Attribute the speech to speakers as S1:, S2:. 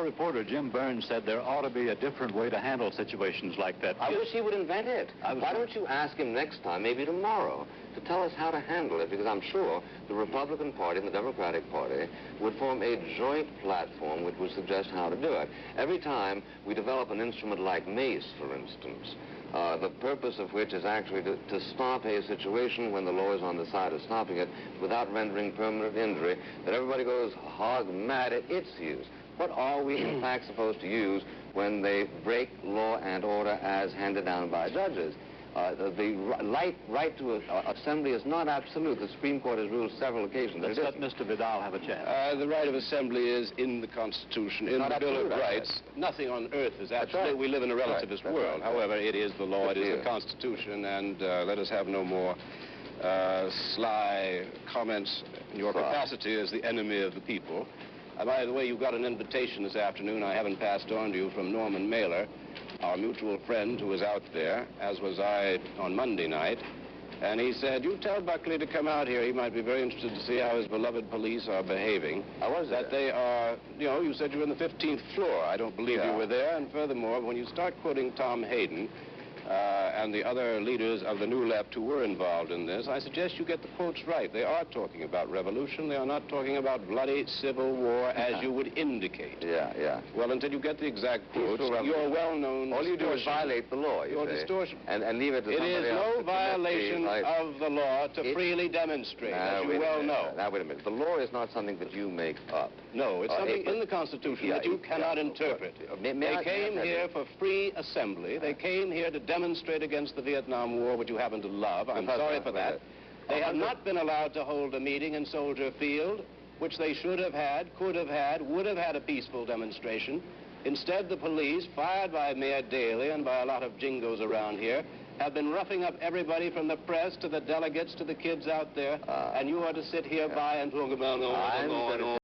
S1: reporter, Jim Burns, said there ought to be a different way to handle situations like that.
S2: I wish he would invent it. Why don't you ask him next time, maybe tomorrow, to tell us how to handle it? Because I'm sure the Republican Party and the Democratic Party would form a joint platform which would suggest how to do it. Every time we develop an instrument like mace, for instance, the purpose of which is actually to stop a situation when the law is on the side of stopping it without rendering permanent injury, that everybody goes hog mad at its use. What are we, in fact, supposed to use when they break law and order as handed down by judges? The right to assembly is not absolute. The Supreme Court has ruled several occasions.
S1: Let's let Mr. Vidal have a chance.
S3: The right of assembly is in the Constitution, in the Bill of Rights. Nothing on earth is absolute. Right. We live in a relativist world. However, it is the law, it is the Constitution, and let us have no more sly comments in your capacity as the enemy of the people. By the way, you got an invitation this afternoon I haven't passed on to you from Norman Mailer, our mutual friend who was out there, as was I on Monday night. And he said, you tell Buckley to come out here. He might be very interested to see how his beloved police are behaving.
S2: How was
S3: that? They are, you know, you said you were on the 15th floor. I don't believe you were there. And furthermore, when you start quoting Tom Hayden, and the other leaders of the New Left who were involved in this, I suggest you get the quotes right. They are talking about revolution. They are not talking about bloody civil war as you would indicate.
S2: Yeah.
S3: Well, until you get the exact quotes, your well-known
S2: all you do is violate the law,
S3: your distortion.
S2: And leave it to somebody else.
S3: It is no violation of the law to freely demonstrate, as you well know.
S2: Now, wait a minute. The law is not something that you make up.
S3: No, it's something in the Constitution that you cannot interpret. They came here for free assembly. They came here to demonstrate against the Vietnam War, which you happen to love. I'm sorry for that. They have not been allowed to hold a meeting in Soldier Field, which they should have had, could have had, would have had a peaceful demonstration. Instead, the police, fired by Mayor Daley and by a lot of jingos around here, have been roughing up everybody from the press to the delegates to the kids out there, and you ought to sit here by and talk about